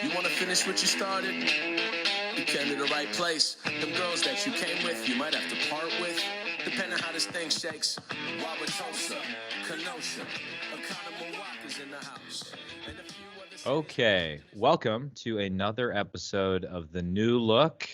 You want to finish what you started? You came to the right place. Them girls that you came with, you might have to part with. Depending on how this thing shakes. Wauwatosa, Kenosha, Oconomowoc is in the house. And a few other Okay, welcome to another episode of The New Look.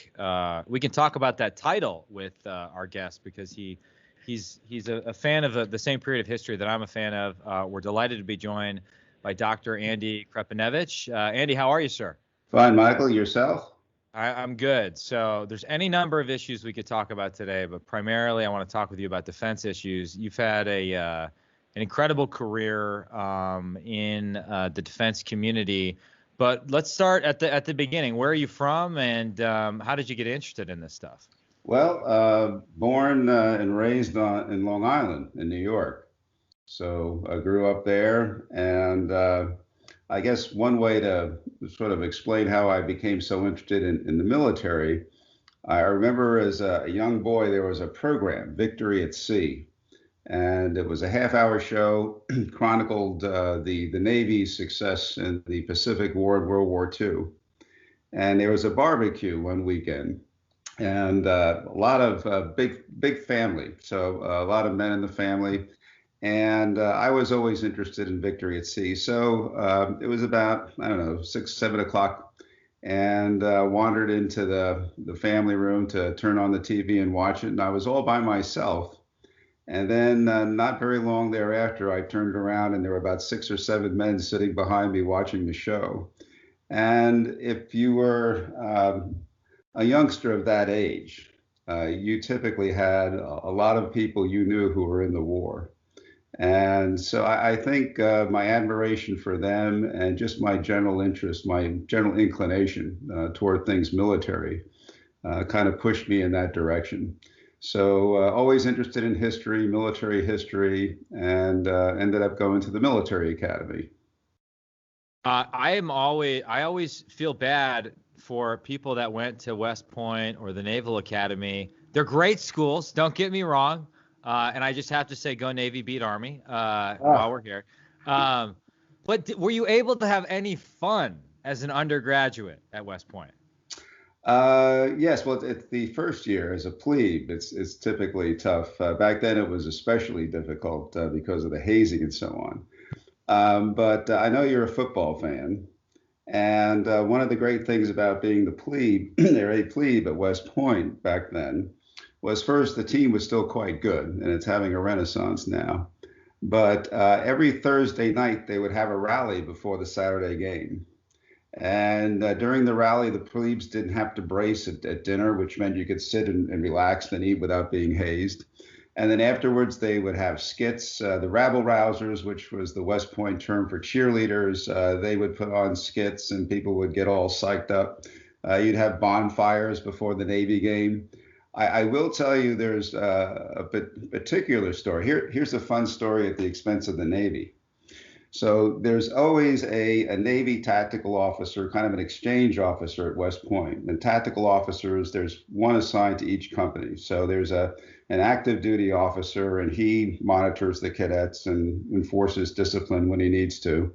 We can talk about that title with our guest because he's a fan of the same period of history that I'm a fan of. We're delighted to be joined by Dr. Andy Krepinevich. Andy, how are you, sir? Fine, Michael. Yourself? I'm good. So there's any number of issues we could talk about today, but primarily I want to talk with you about defense issues. You've had an incredible career in the defense community, but let's start at the beginning. Where are you from, and how did you get interested in this stuff? Well, born and raised in Long Island in New York. So I grew up there, and I guess one way to sort of explain how I became so interested in the military, I remember as a young boy, there was a program, Victory at Sea, and it was a half-hour show, chronicled the Navy's success in the Pacific War and World War II. And there was a barbecue one weekend, and a lot of big family, so a lot of men in the family. And I was always interested in Victory at Sea. So it was about, I don't know, 6, 7 o'clock, and wandered into the family room to turn on the TV and watch it. And I was all by myself. And then not very long thereafter, I turned around and there were about 6 or 7 men sitting behind me watching the show. And if you were a youngster of that age, you typically had a lot of people you knew who were in the war. And so I think my admiration for them and just my general interest, my general inclination toward things military kind of pushed me in that direction. So always interested in history, military history, and ended up going to the military academy. I always feel bad for people that went to West Point or the Naval Academy. They're great schools, don't get me wrong. And I just have to say, go Navy, beat Army while we're here. But were you able to have any fun as an undergraduate at West Point? Yes, well, it's the first year as a plebe. It's typically tough. Back then, it was especially difficult because of the hazing and so on. But I know you're a football fan. And one of the great things about being the plebe, they're a plebe at West Point back then, was first, the team was still quite good, and it's having a renaissance now. But every Thursday night, they would have a rally before the Saturday game. And during the rally, the plebes didn't have to brace at dinner, which meant you could sit and relax and eat without being hazed. And then afterwards, they would have skits. The rabble-rousers, which was the West Point term for cheerleaders, they would put on skits, and people would get all psyched up. You'd have bonfires before the Navy game. I will tell you there's a particular story. Here's a fun story at the expense of the Navy. So there's always a Navy tactical officer, kind of an exchange officer at West Point. And tactical officers, there's one assigned to each company. So there's an active duty officer, and he monitors the cadets and enforces discipline when he needs to.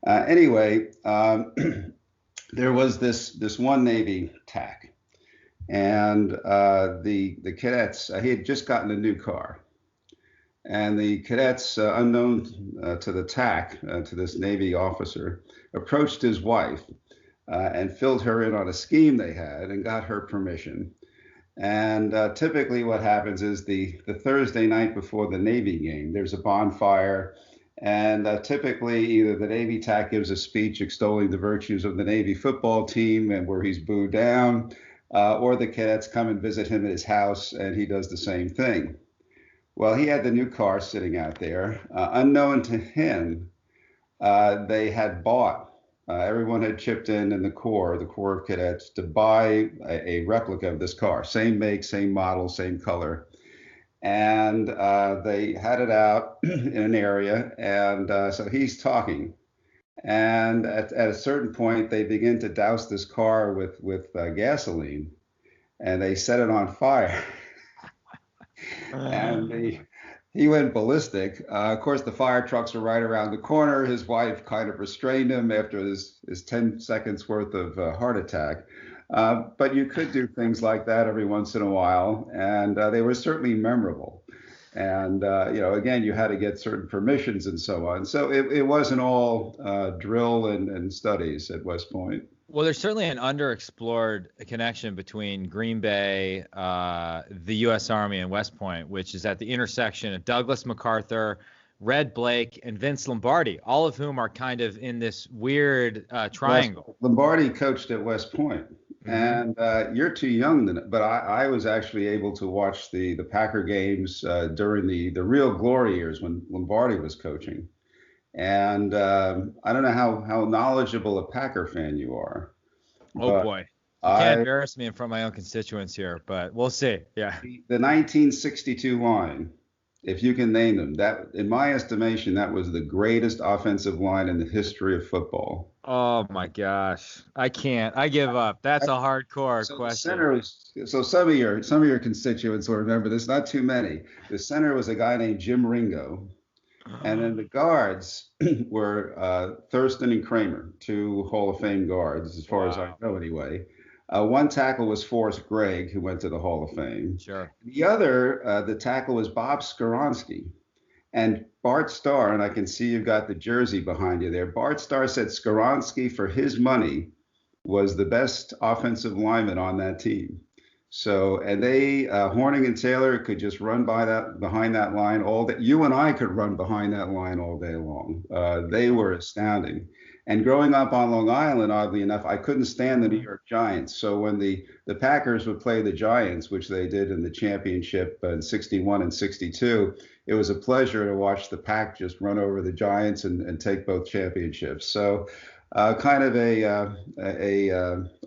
Anyway, there was this one Navy TAC. And the cadets, he had just gotten a new car. And the cadets, unknown to the TAC, to this Navy officer, approached his wife and filled her in on a scheme they had and got her permission. And typically what happens is the Thursday night before the Navy game, there's a bonfire. And typically either the Navy TAC gives a speech extolling the virtues of the Navy football team and where he's booed down, or the cadets come and visit him at his house and he does the same thing. Well, he had the new car sitting out there. Unknown to him, they had bought, everyone had chipped in the Corps of Cadets, to buy a replica of this car. Same make, same model, same color. And they had it out in an area. And so he's talking. And at a certain point, they begin to douse this car with and they set it on fire. And he went ballistic. Of course, the fire trucks were right around the corner. His wife kind of restrained him after his 10 seconds worth of heart attack. But you could do things like that every once in a while, and they were certainly memorable. And again, you had to get certain permissions and so on. So it wasn't all drill and studies at West Point. Well, there's certainly an underexplored connection between Green Bay, the U.S. Army, and West Point, which is at the intersection of Douglas MacArthur, Red Blake, and Vince Lombardi, all of whom are kind of in this weird triangle. Lombardi coached at West Point, and you're too young, but I was actually able to watch the Packer games during the real glory years when Lombardi was coaching. And I don't know how knowledgeable a Packer fan you are. Oh boy, you can't embarrass me in front of my own constituents here, but we'll see. Yeah. The 1962 line, if you can name them, that in my estimation, that was the greatest offensive line in the history of football. Oh my gosh, I can't. I give up. That's a hardcore question. So some of your constituents will remember this. Not too many. The center was a guy named Jim Ringo. And then the guards were Thurston and Kramer, two Hall of Fame guards, as far as I know anyway. One tackle was Forrest Gregg, who went to the Hall of Fame. Sure. The other, the tackle was Bob Skoronski. And Bart Starr, and I can see you've got the jersey behind you there. Bart Starr said Skoronski, for his money, was the best offensive lineman on that team. So, and they, Horning and Taylor could just run behind that line all day. You and I could run behind that line all day long. They were astounding. And growing up on Long Island, oddly enough, I couldn't stand the New York Giants. So when the Packers would play the Giants, which they did in the championship in 61 and 62, it was a pleasure to watch the Pack just run over the Giants and take both championships. So kind of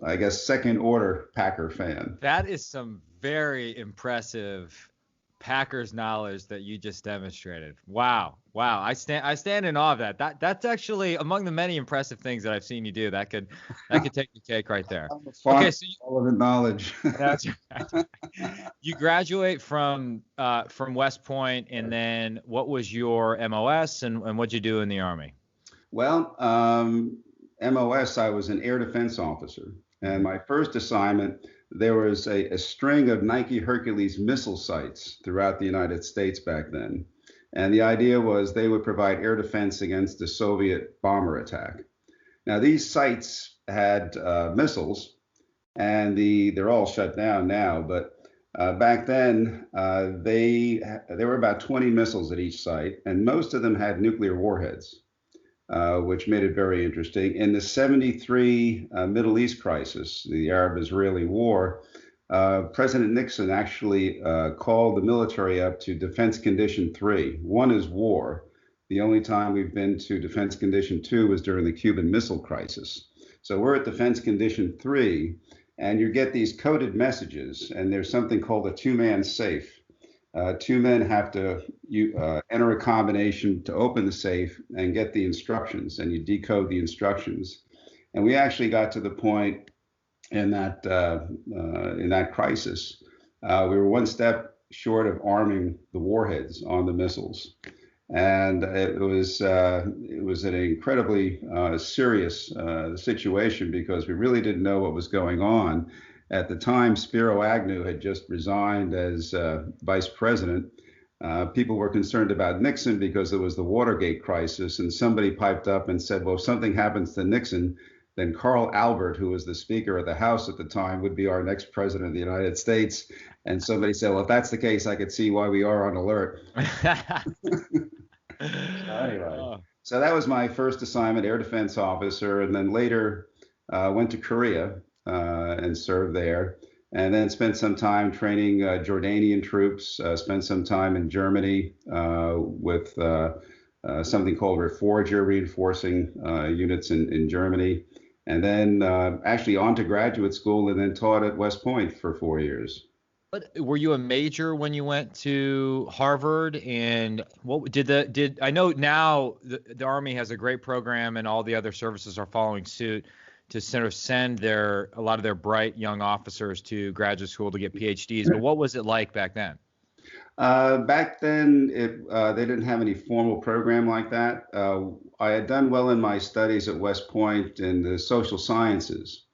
I guess, second order Packer fan. That is some very impressive Packers knowledge that you just demonstrated. Wow. I stand in awe of that. That's actually among the many impressive things that I've seen you do. That could take the cake right there. Okay, so all of the knowledge. That's right. You graduate from West Point, and then what was your MOS and what'd you do in the Army? Well, MOS, I was an air defense officer, and my first assignment, there was a string of Nike Hercules missile sites throughout the United States back then. And the idea was they would provide air defense against the Soviet bomber attack. Now, these sites had missiles, and they're all shut down now, but back then, there were about 20 missiles at each site, and most of them had nuclear warheads. Which made it very interesting. In the 73 Middle East crisis, the Arab-Israeli war, President Nixon actually called the military up to Defense Condition 3. One is war. The only time we've been to Defense Condition 2 was during the Cuban Missile Crisis. So we're at Defense Condition 3, and you get these coded messages, and there's something called a two-man safe. Two men have to enter a combination to open the safe and get the instructions, and you decode the instructions. And we actually got to the point in that crisis, we were one step short of arming the warheads on the missiles, and it was an incredibly serious situation because we really didn't know what was going on. At the time, Spiro Agnew had just resigned as vice president. People were concerned about Nixon because it was the Watergate crisis, and somebody piped up and said, well, if something happens to Nixon, then Carl Albert, who was the Speaker of the House at the time, would be our next president of the United States. And somebody said, well, if that's the case, I could see why we are on alert. Anyway, so that was my first assignment, air defense officer, and then later went to Korea and served there, and then spent some time training Jordanian troops, spent some time in Germany with something called Reforger, reinforcing units in Germany, and then actually on to graduate school and then taught at West Point for 4 years. But were you a major when you went to Harvard? And what did I know now the Army has a great program and all the other services are following suit to sort of send a lot of their bright young officers to graduate school to get PhDs. But what was it like back then? Back then, they didn't have any formal program like that. I had done well in my studies at West Point in the social sciences.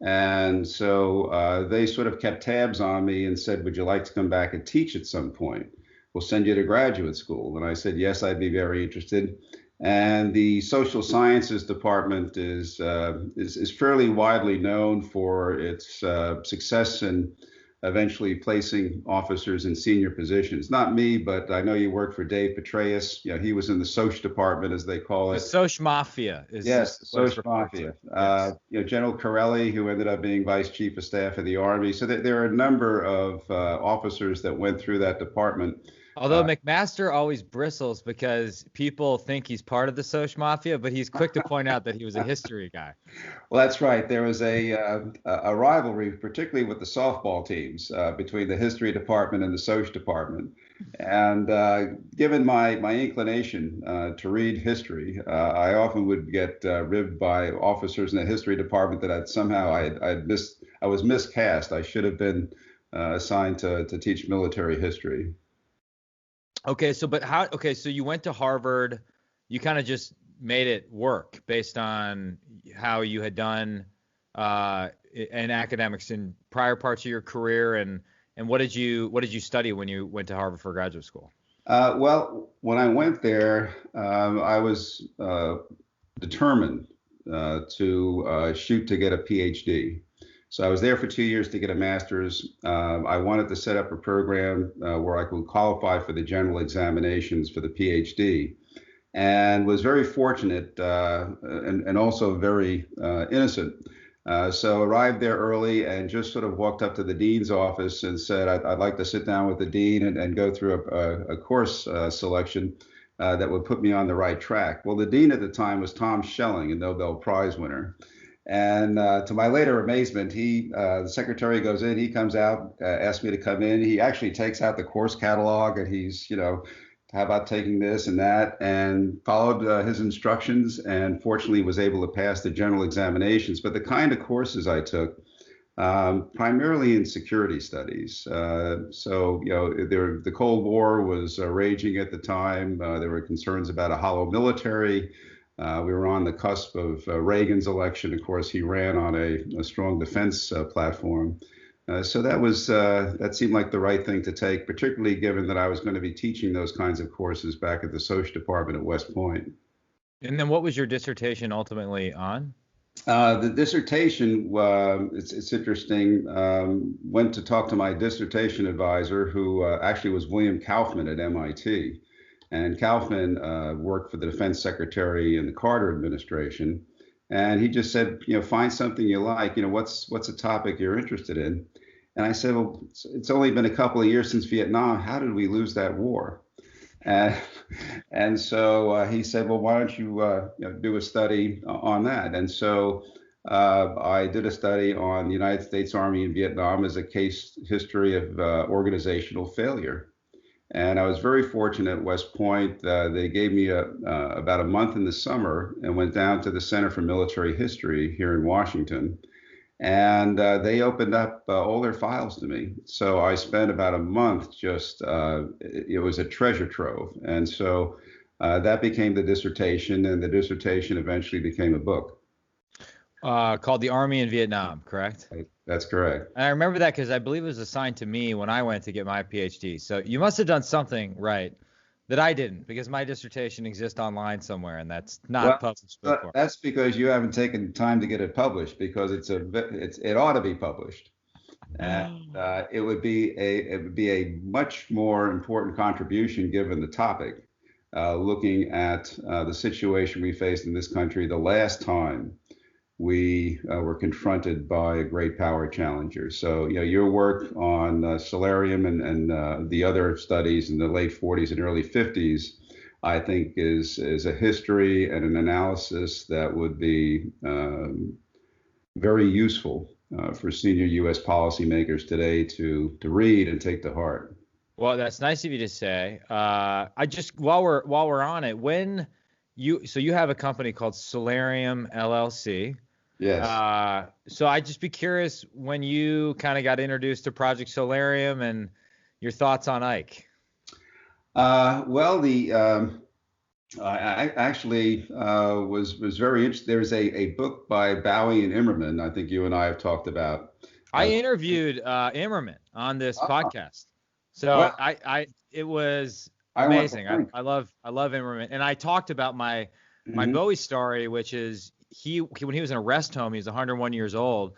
And so they sort of kept tabs on me and said, would you like to come back and teach at some point? We'll send you to graduate school. And I said, yes, I'd be very interested. And the social sciences department is fairly widely known for its success in eventually placing officers in senior positions. Not me, but I know you worked for Dave Petraeus. You know, he was in the Soc department, as they call it. The Soc Mafia is yes, the what it's Soc referred Mafia. to. Yes. You know, General Corelli, who ended up being Vice Chief of Staff of the Army. So there are a number of officers that went through that department. Although McMaster always bristles because people think he's part of the Soc Mafia, but he's quick to point out that he was a history guy. Well, that's right. There was a rivalry, particularly with the softball teams, between the history department and the Soc department. And given my inclination to read history, I often would get ribbed by officers in the history department that I was miscast. I should have been assigned to teach military history. Okay, so so you went to Harvard, you kind of just made it work based on how you had done in academics in prior parts of your career, and what did you study when you went to Harvard for graduate school? Well, when I went there, I was determined to shoot to get a PhD. So I was there for 2 years to get a master's. I wanted to set up a program where I could qualify for the general examinations for the PhD, and was very fortunate and also very innocent. So arrived there early and just sort of walked up to the dean's office and said, I'd like to sit down with the dean and go through a course selection that would put me on the right track. Well, the dean at the time was Tom Schelling, a Nobel Prize winner. And to my later amazement, the secretary goes in, he comes out, asks me to come in. He actually takes out the course catalog and he's, how about taking this and that, and followed his instructions and fortunately was able to pass the general examinations. But the kind of courses I took, primarily in security studies. The Cold War was raging at the time. There were concerns about a hollow military. We were on the cusp of Reagan's election. Of course, he ran on a strong defense platform. So that seemed like the right thing to take, particularly given that I was going to be teaching those kinds of courses back at the Soc department at West Point. And then what was your dissertation ultimately on? The dissertation, it's interesting, went to talk to my dissertation advisor, who actually was William Kaufman at MIT. And Kaufman worked for the defense secretary in the Carter administration. And he just said, find something you like, what's a topic you're interested in? And I said, well, it's only been a couple of years since Vietnam. How did we lose that war? And so he said, well, why don't you, do a study on that? And so I did a study on the United States Army in Vietnam as a case history of organizational failure. And I was very fortunate at West Point. They gave me about a month in the summer and went down to the Center for Military History here in Washington. And they opened up all their files to me. So I spent about a month it was a treasure trove. And so that became the dissertation, and the dissertation eventually became a book. Called The Army in Vietnam, correct? That's correct. And I remember that because I believe it was assigned to me when I went to get my PhD. So you must have done something right that I didn't, because my dissertation exists online somewhere, and that's not published before. That's because you haven't taken time to get it published, because it ought to be published, and it would be a much more important contribution given the topic, looking at the situation we faced in this country the last time we were confronted by a great power challenger. So, your work on Solarium and the other studies in the late 40s and early 50s, I think is a history and an analysis that would be very useful for senior U.S. policymakers today to read and take to heart. Well, that's nice of you to say. While we're on it, you have a company called Solarium LLC. Yes. So I'd just be curious, when you kind of got introduced to Project Solarium and, your thoughts on Ike? Well, I actually was very interested. There's a book by Bowie and Immerman. I think you and I have talked about. I interviewed Immerman on this podcast, so well, it was I want to amazing. thank- I love Immerman, and I talked about my Mhm. Bowie story, which is he when he was in a rest home, he was 101 years old.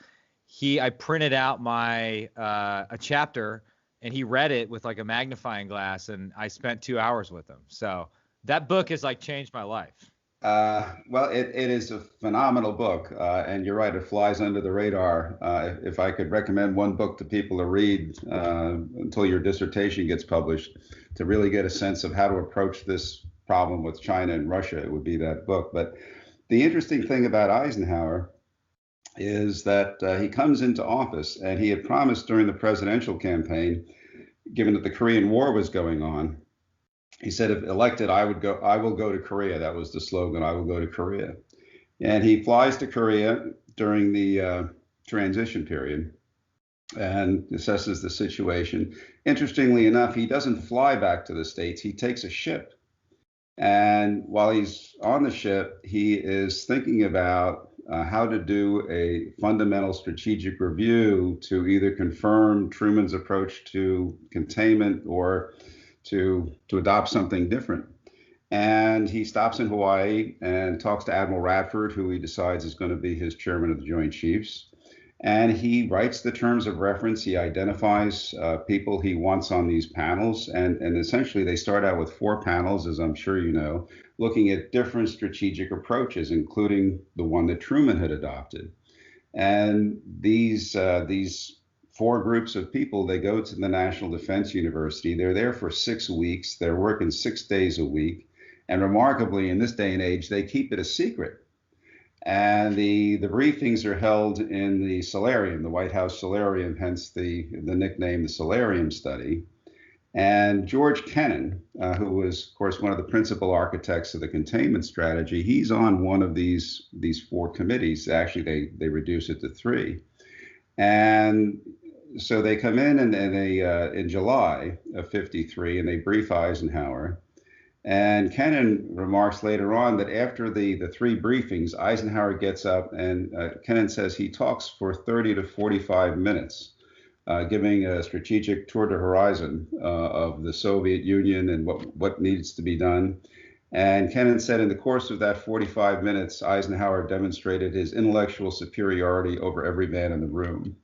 I printed out my a chapter, and he read it with like a magnifying glass, and I spent 2 hours with him. So that book has like changed my life. Well, it is a phenomenal book, and you're right, it flies under the radar. If I could recommend one book to people to read until your dissertation gets published, to really get a sense of how to approach this problem with China and Russia, it would be that book. But the interesting thing about Eisenhower is that he comes into office, and he had promised during the presidential campaign, given that the Korean War was going on, he said, if elected, I will go to Korea. That was the slogan, I will go to Korea. And he flies to Korea during the transition period and assesses the situation. Interestingly enough, he doesn't fly back to the States. He takes a ship. And while he's on the ship, he is thinking about how to do a fundamental strategic review to either confirm Truman's approach to containment or to adopt something different. And he stops in Hawaii and talks to Admiral Radford, who he decides is going to be his chairman of the Joint Chiefs. And he writes the terms of reference. He identifies people he wants on these panels. And essentially, they start out with 4 panels, as I'm sure you know, looking at different strategic approaches, including the one that Truman had adopted. And these 4 groups of people, they go to the National Defense University. They're there for 6 weeks. They're working 6 days a week. And remarkably, in this day and age, they keep it a secret. And the briefings are held in the Solarium, the White House Solarium, hence the nickname, the Solarium Study. And George Kennan, who was, of course, one of the principal architects of the containment strategy, he's on one of these 4 committees. Actually, they reduce it to 3. And so they come in and they in July of '53, and they brief Eisenhower. And Kennan remarks later on that after the 3 briefings, Eisenhower gets up and Kennan says he talks for 30 to 45 minutes, giving a strategic tour de horizon of the Soviet Union and what needs to be done. And Kennan said in the course of that 45 minutes, Eisenhower demonstrated his intellectual superiority over every man in the room.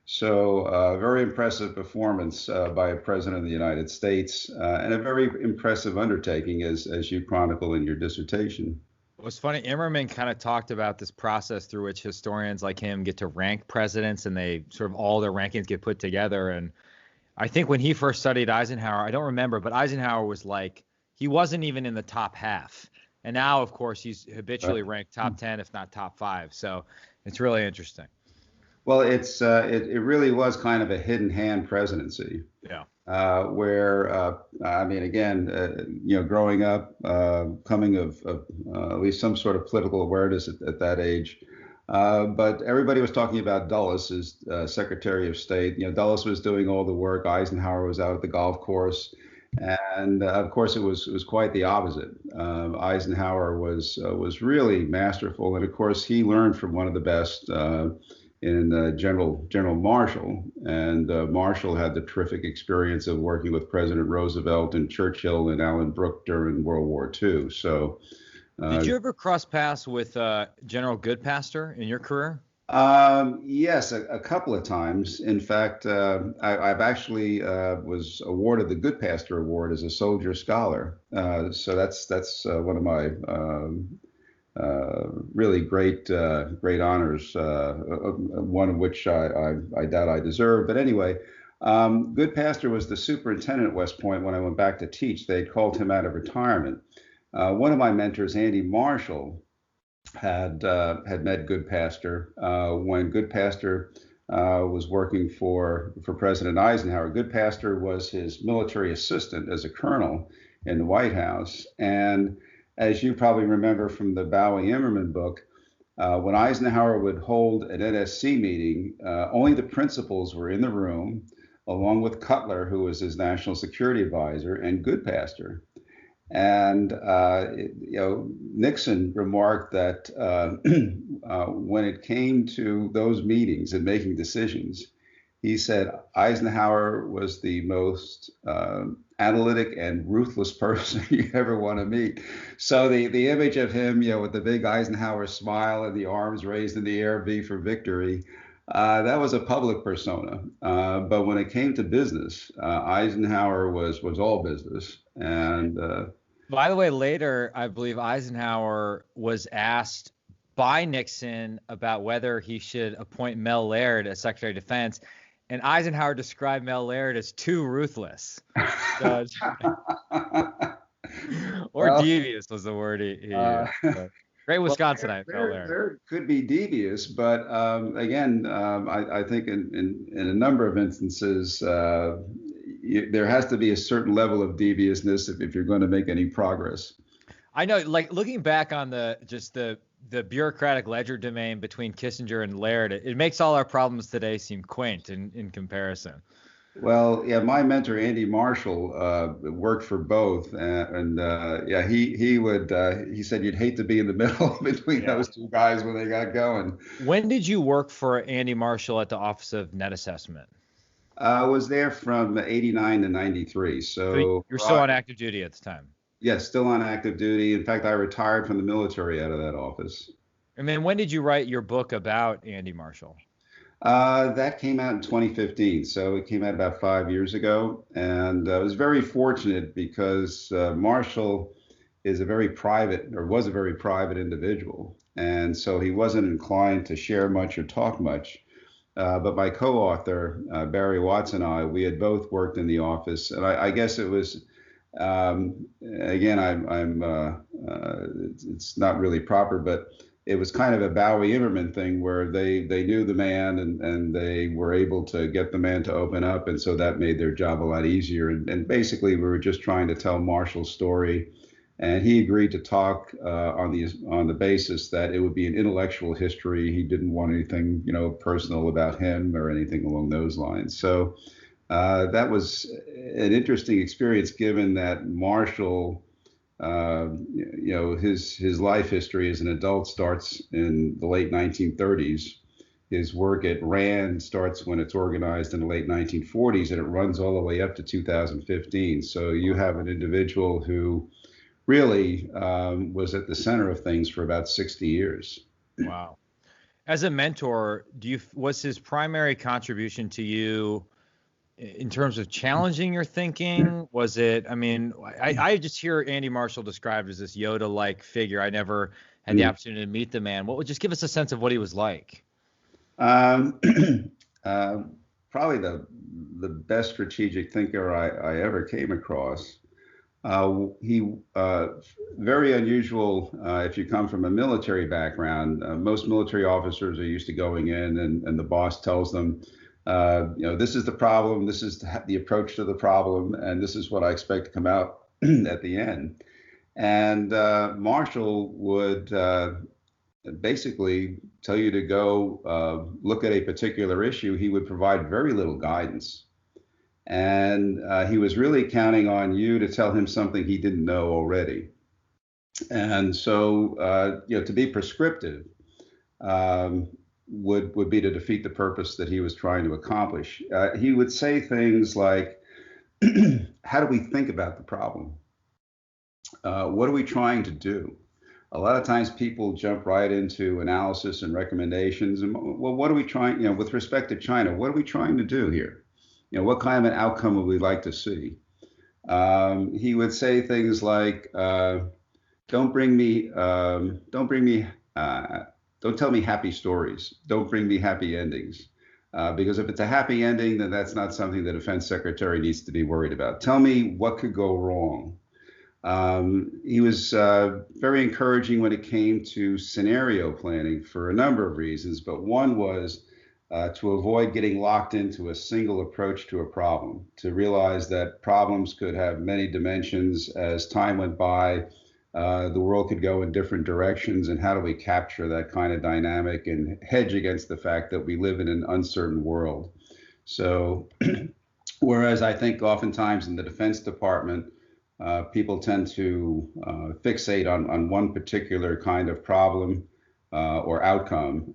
So very impressive performance by a president of the United States, and a very impressive undertaking, as you chronicle in your dissertation. It was funny. Immerman kind of talked about this process through which historians like him get to rank presidents, and they sort of all their rankings get put together. And I think when he first studied Eisenhower, I don't remember, but Eisenhower was like, he wasn't even in the top half. And now, of course, he's habitually ranked top 10, if not top 5. So it's really interesting. Well, it really was kind of a hidden hand presidency. Yeah. Where I mean, again, growing up, coming of at least some sort of political awareness at that age, but everybody was talking about Dulles as Secretary of State. Dulles was doing all the work. Eisenhower was out at the golf course, and of course, it was quite the opposite. Eisenhower was really masterful, and of course, he learned from one of the best. In General Marshall, and Marshall had the terrific experience of working with President Roosevelt and Churchill and Alan Brooke during World War II. So, did you ever cross paths with General Goodpaster in your career? Yes, a couple of times. In fact, I've actually was awarded the Goodpaster Award as a soldier scholar. So that's one of my really great honors, one of which I doubt I deserve. But anyway, Goodpaster was the superintendent at West Point when I went back to teach. They called him out of retirement. One of my mentors, Andy Marshall, had met Goodpaster when Goodpaster was working for President Eisenhower. Goodpaster was his military assistant as a colonel in the White House. And as you probably remember from the Bowie-Immerman book, when Eisenhower would hold an NSC meeting, only the principals were in the room. along with Cutler, who was his national security advisor, and Goodpaster. And Nixon remarked that when it came to those meetings and making decisions, he said Eisenhower was the most analytic and ruthless person you ever want to meet. So the image of him, with the big Eisenhower smile and the arms raised in the air, V for victory, that was a public persona. But when it came to business, Eisenhower was all business. And by the way, later, I believe Eisenhower was asked by Nixon about whether he should appoint Mel Laird as Secretary of Defense. And Eisenhower described Mel Laird as too ruthless. So, or devious was the word he used. Great Wisconsinite, Mel Laird. Laird could be devious, but again, I think in a number of instances, there has to be a certain level of deviousness if you're going to make any progress. I know, like looking back on the bureaucratic ledger domain between Kissinger and Laird, it makes all our problems today seem quaint in comparison. Well, yeah, my mentor Andy Marshall worked for both, he said you'd hate to be in the middle between those two guys when they got going. When did you work for Andy Marshall at the Office of Net Assessment? I was there from 89 to 93. So you're still on active duty at the time? Yes, still on active duty. In fact, I retired from the military out of that office. And then when did you write your book about Andy Marshall? That came out in 2015. So it came out about 5 years ago. And I was very fortunate because Marshall was a very private individual. And so he wasn't inclined to share much or talk much. But my co-author, Barry Watts, and I, we had both worked in the office. And I guess it was, it's not really proper, but it was kind of a Bowie Immerman thing where they knew the man and they were able to get the man to open up. And so that made their job a lot easier. And basically, we were just trying to tell Marshall's story. And he agreed to talk on the basis that it would be an intellectual history. He didn't want anything, personal about him or anything along those lines. So that was an interesting experience, given that Marshall, his life history as an adult starts in the late 1930s. His work at RAND starts when it's organized in the late 1940s, and it runs all the way up to 2015. So you have an individual who really was at the center of things for about 60 years. Wow. As a mentor, was his primary contribution to you in terms of challenging your thinking? Was it, I just hear Andy Marshall described as this Yoda-like figure. I never had the opportunity to meet the man. What would just give us a sense of what he was like? Probably the best strategic thinker I ever came across. He very unusual if you come from a military background. Most military officers are used to going in and the boss tells them, this is the problem, this is the approach to the problem, and this is what I expect to come out at the end. And Marshall would basically tell you to go look at a particular issue. He would provide very little guidance. And he was really counting on you to tell him something he didn't know already. And so, to be prescriptive would be to defeat the purpose that he was trying to accomplish. He would say things like, how do we think about the problem? What are we trying to do? A lot of times people jump right into analysis and recommendations. And, well, what are we trying, with respect to China, what are we trying to do here? What kind of an outcome would we like to see? He would say things like, don't tell me happy stories. Don't bring me happy endings. Because if it's a happy ending, then that's not something the defense secretary needs to be worried about. Tell me what could go wrong. He was very encouraging when it came to scenario planning for a number of reasons, but one was to avoid getting locked into a single approach to a problem, to realize that problems could have many dimensions. As time went by, the world could go in different directions, and how do we capture that kind of dynamic and hedge against the fact that we live in an uncertain world? So Whereas I think oftentimes in the Defense Department, people tend to fixate on one particular kind of problem or outcome.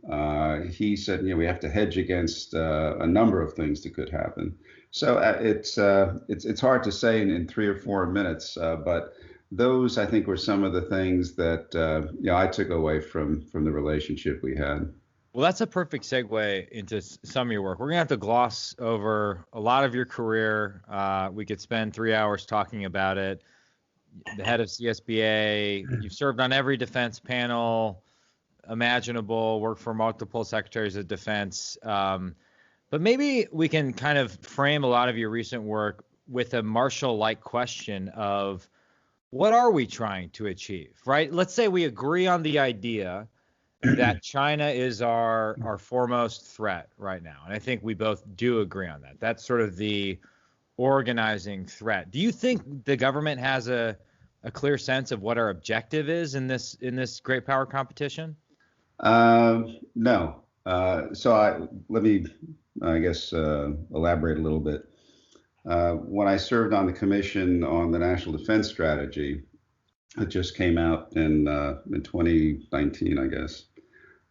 He said, we have to hedge against a number of things that could happen. So it's hard to say in 3 or 4 minutes, but those I think were some of the things that I took away from the relationship we had. Well, that's a perfect segue into some of your work. We're going to have to gloss over a lot of your career. We could spend 3 hours talking about it. The head of CSBA, you've served on every defense panel imaginable, worked for multiple secretaries of defense. But maybe we can kind of frame a lot of your recent work with a Marshall-like question of what are we trying to achieve, right? Let's say we agree on the idea that China is our foremost threat right now. And I think we both do agree on that. That's sort of the organizing threat. Do you think the government has a clear sense of what our objective is in this great power competition? No. So let me, I guess, elaborate a little bit. When I served on the Commission on the National Defense Strategy, it just came out in 2019, I guess.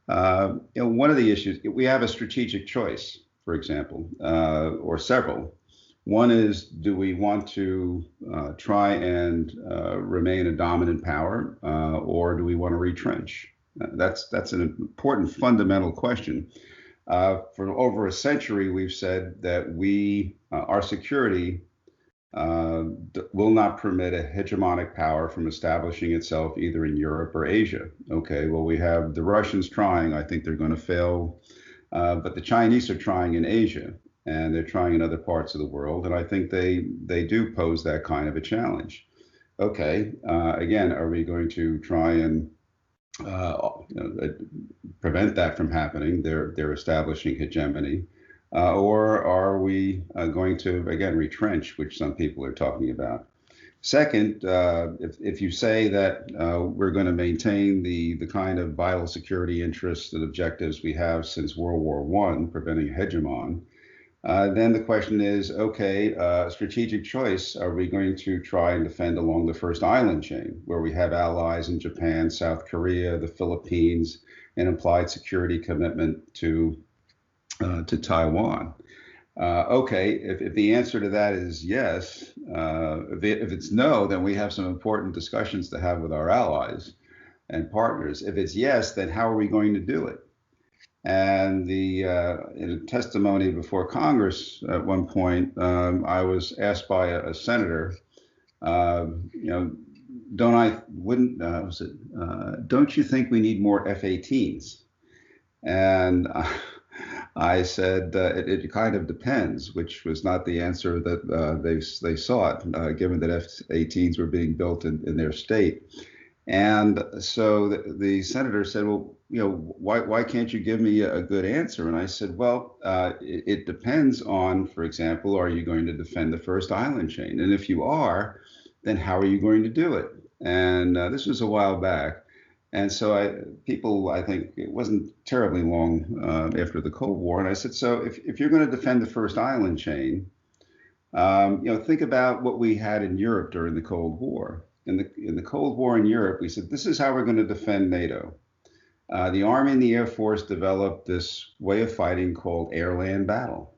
One of the issues, we have a strategic choice, for example, or several. One is, do we want to try and remain a dominant power, or do we want to retrench? That's an important fundamental question. For over a century, we've said that our security will not permit a hegemonic power from establishing itself either in Europe or Asia. Okay, well, we have the Russians trying. I think they're going to fail. But the Chinese are trying in Asia, and they're trying in other parts of the world. And I think they do pose that kind of a challenge. Okay, again, are we going to try and prevent that from happening? They're establishing hegemony. Or are we going to, again, retrench, which some people are talking about? Second, if you say that we're going to maintain the kind of vital security interests and objectives we have since World War I, preventing a hegemon, then the question is, okay, strategic choice, are we going to try and defend along the first island chain, where we have allies in Japan, South Korea, the Philippines, an implied security commitment to Taiwan? Okay, if the answer to that is yes, if it's no, then we have some important discussions to have with our allies and partners. If it's yes, then how are we going to do it? And in a testimony before Congress at one point, I was asked by a senator, don't you think we need more F-18s? And I said, it kind of depends, which was not the answer that they sought, given that F-18s were being built in their state. And so the senator said, well, why can't you give me a good answer? And I said, well, it depends on, for example, are you going to defend the first island chain? And if you are, then how are you going to do it? And this was a while back. And so I think it wasn't terribly long after the Cold War. And I said, so if you're going to defend the first island chain, think about what we had in Europe during the Cold War. In the Cold War in Europe, we said, this is how we're going to defend NATO. The Army and the Air Force developed this way of fighting called air-land battle.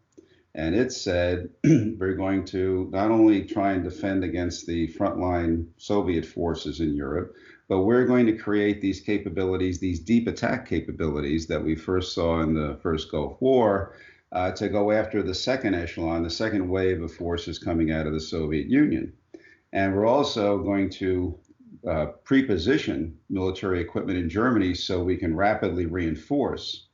And it said, we're going to not only try and defend against the frontline Soviet forces in Europe, but we're going to create these capabilities, these deep attack capabilities that we first saw in the first Gulf War, to go after the second echelon, the second wave of forces coming out of the Soviet Union. And we're also going to pre-position military equipment in Germany so we can rapidly reinforce.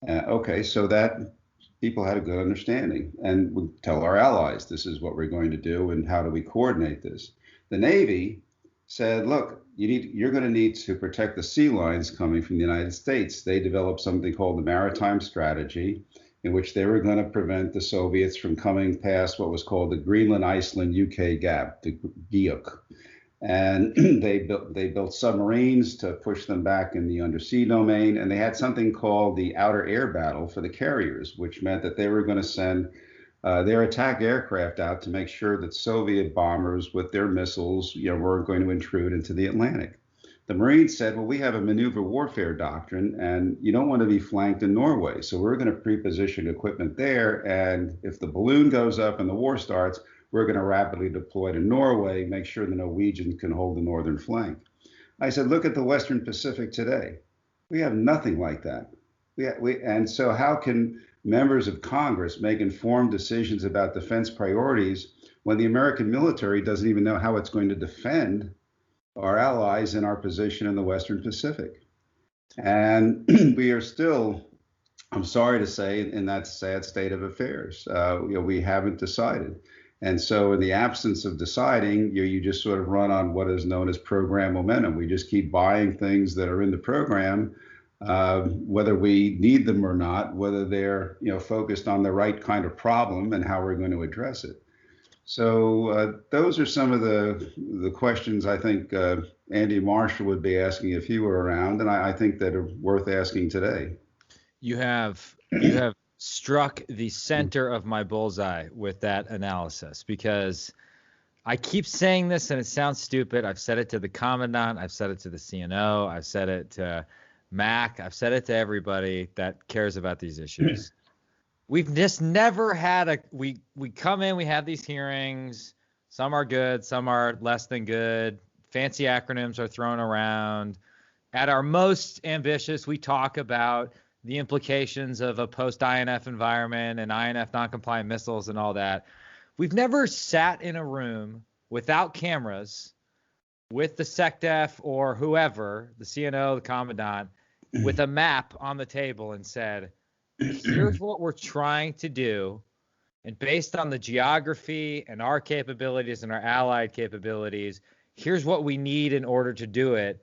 Okay, so that people had a good understanding and would tell our allies, this is what we're going to do and how do we coordinate this. The Navy said, look, you're going to need to protect the sea lines coming from the United States. They developed something called the Maritime Strategy, in which they were going to prevent the Soviets from coming past what was called the Greenland-Iceland-UK gap, the GIUK. And they built submarines to push them back in the undersea domain. And they had something called the outer air battle for the carriers, which meant that they were going to send their attack aircraft out to make sure that Soviet bombers with their missiles, weren't going to intrude into the Atlantic. The Marines said, well, we have a maneuver warfare doctrine, and you don't want to be flanked in Norway. So we're going to pre-position equipment there. And if the balloon goes up and the war starts, we're going to rapidly deploy to Norway, make sure the Norwegians can hold the northern flank. I said, look at the Western Pacific today. We have nothing like that. And so how can members of Congress make informed decisions about defense priorities when the American military doesn't even know how it's going to defend our allies in our position in the Western Pacific? And we are still, I'm sorry to say, in that sad state of affairs. We haven't decided. And so in the absence of deciding, you just sort of run on what is known as program momentum. We just keep buying things that are in the program, whether we need them or not, whether they're focused on the right kind of problem and how we're going to address it. So those are some of the questions I think Andy Marshall would be asking if he were around, and I think that are worth asking today. You have struck the center of my bullseye with that analysis, because I keep saying this and it sounds stupid. I've said it to the commandant, I've said it to the CNO, I've said it to Mac, I've said it to everybody that cares about these issues. We've just never had we come in, we have these hearings, some are good, some are less than good, fancy acronyms are thrown around. At our most ambitious, we talk about the implications of a post-INF environment and INF non-compliant missiles and all that. We've never sat in a room without cameras with the SecDef or whoever, the CNO, the commandant, with a map on the table and said, here's what we're trying to do. And based on the geography and our capabilities and our allied capabilities, here's what we need in order to do it.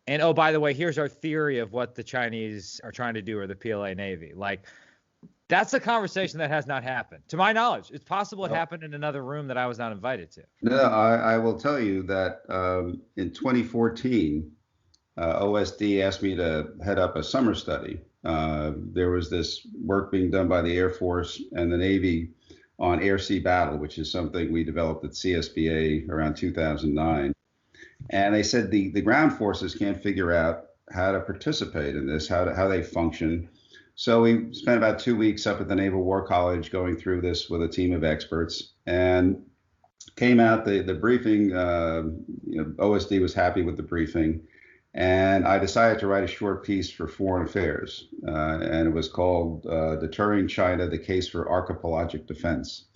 And, oh, by the way, here's our theory of what the Chinese are trying to do, or the PLA Navy. Like, that's a conversation that has not happened. To my knowledge, it's possible it happened in another room that I was not invited to. No, I will tell you that in 2014, OSD asked me to head up a summer study. There was this work being done by the Air Force and the Navy on air-sea battle, which is something we developed at CSBA around 2009. And they said the ground forces can't figure out how to participate in this, how they function. So we spent about 2 weeks up at the Naval War College going through this with a team of experts, and came out the briefing. OSD was happy with the briefing, and I decided to write a short piece for Foreign Affairs, and it was called "Deterring China: The Case for Archipelagic Defense."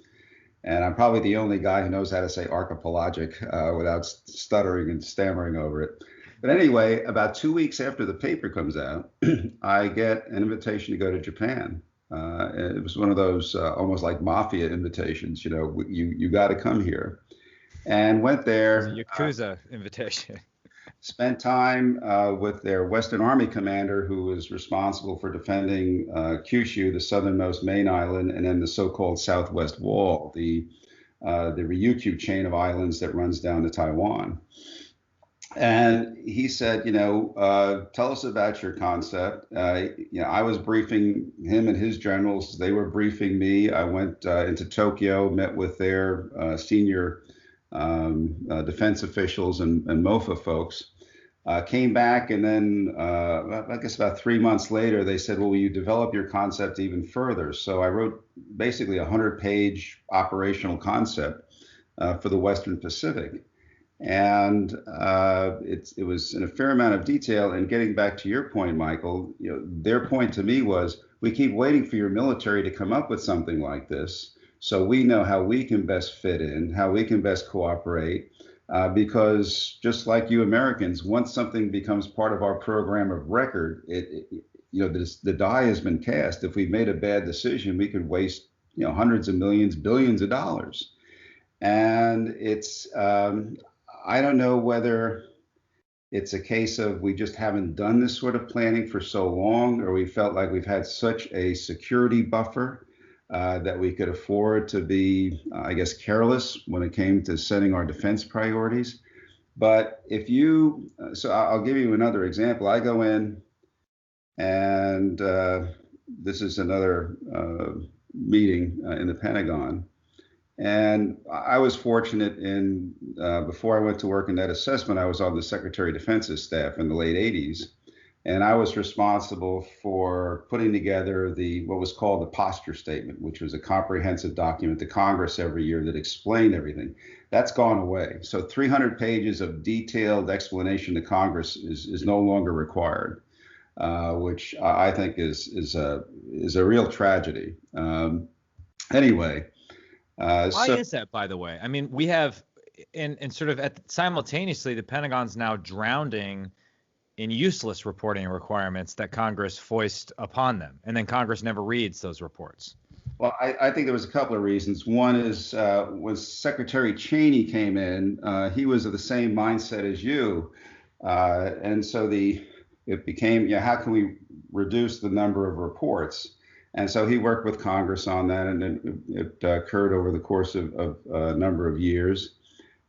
And I'm probably the only guy who knows how to say archipelagic without stuttering and stammering over it. But anyway, about 2 weeks after the paper comes out, I get an invitation to go to Japan. It was one of those almost like mafia invitations, you got to come here. And went there. It was a Yakuza invitation. Spent time with their Western Army commander, who was responsible for defending Kyushu, the southernmost main island, and then the so-called Southwest Wall, the Ryukyu chain of islands that runs down to Taiwan. And he said, tell us about your concept. I was briefing him and his generals. They were briefing me. I went into Tokyo, met with their senior defense officials and MOFA folks, came back, and then I guess about 3 months later, they said, well, will you develop your concept even further? So I wrote basically a 100-page operational concept for the Western Pacific. And it was in a fair amount of detail. And getting back to your point, Michael, their point to me was, we keep waiting for your military to come up with something like this, so we know how we can best fit in, how we can best cooperate, because just like you Americans, once something becomes part of our program of record, the die has been cast. If we made a bad decision, we could waste hundreds of millions, billions of dollars. And it's I don't know whether it's a case of we just haven't done this sort of planning for so long, or we felt like we've had such a security buffer that we could afford to be, I guess, careless when it came to setting our defense priorities. But so I'll give you another example. I go in, and this is another meeting in the Pentagon. And I was fortunate in, before I went to work in that assessment, I was on the Secretary of Defense's staff in the late 80s. And I was responsible for putting together what was called the posture statement, which was a comprehensive document to Congress every year that explained everything. That's gone away. So 300 pages of detailed explanation to Congress is no longer required, which I think is a real tragedy. Anyway. Why is that, by the way? I mean, we have, and sort of simultaneously, the Pentagon's now drowning in useless reporting requirements that Congress foist upon them, and then Congress never reads those reports. Well, I think there was a couple of reasons. One is when Secretary Cheney came in, he was of the same mindset as you, and so it became, how can we reduce the number of reports? And so he worked with Congress on that, and it occurred over the course of a number of years.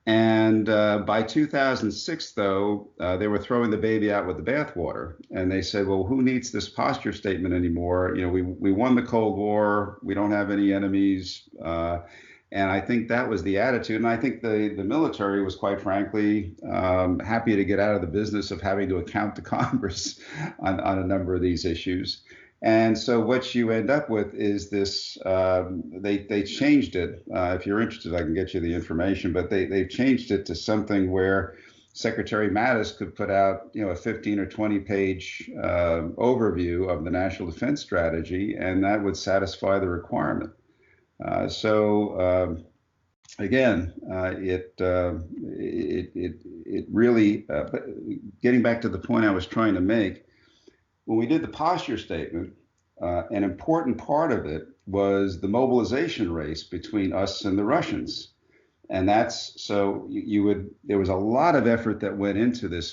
And by 2006, though, they were throwing the baby out with the bathwater. And they said, well, who needs this posture statement anymore? We won the Cold War. We don't have any enemies. And I think that was the attitude. And I think the military was, quite frankly, happy to get out of the business of having to account to Congress on a number of these issues. And so what you end up with is this, they changed it. If you're interested, I can get you the information, but they've changed it to something where Secretary Mattis could put out, a 15 or 20 page overview of the National Defense Strategy, and that would satisfy the requirement. Again, it really, getting back to the point I was trying to make, when we did the posture statement, an important part of it was the mobilization race between us and the Russians. And there was a lot of effort that went into the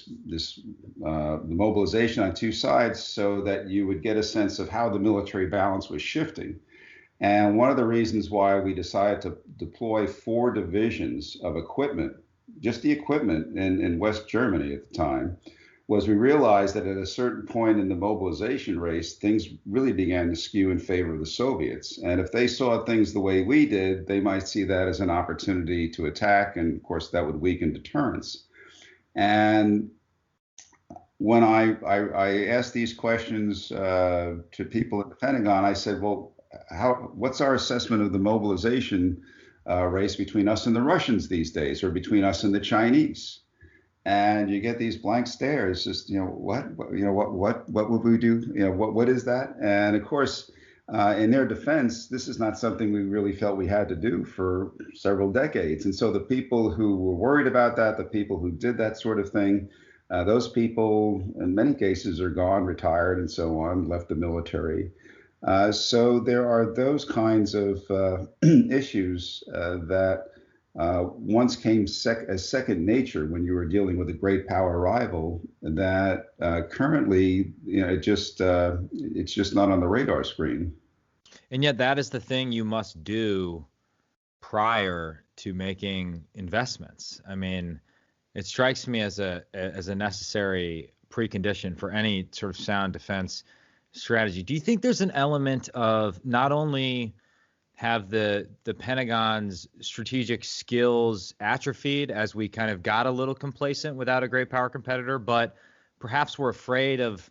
mobilization on two sides so that you would get a sense of how the military balance was shifting. And one of the reasons why we decided to deploy 4 divisions of equipment, just the equipment in West Germany at the time, was we realized that at a certain point in the mobilization race, things really began to skew in favor of the Soviets. And if they saw things the way we did, they might see that as an opportunity to attack. And of course, that would weaken deterrence. And when I asked these questions to people at the Pentagon, I said, well, what's our assessment of the mobilization race between us and the Russians these days, or between us and the Chinese? And you get these blank stares, just, what would we do? What is that? And of course, in their defense, this is not something we really felt we had to do for several decades. And so the people who were worried about that, the people who did that sort of thing, those people in many cases are gone, retired and so on, left the military. So there are those kinds of issues that once came as second nature when you were dealing with a great power rival that currently, it's just not on the radar screen. And yet that is the thing you must do prior to making investments. I mean, it strikes me as a necessary precondition for any sort of sound defense strategy. Do you think there's an element of not only have the Pentagon's strategic skills atrophied as we kind of got a little complacent without a great power competitor, but perhaps we're afraid of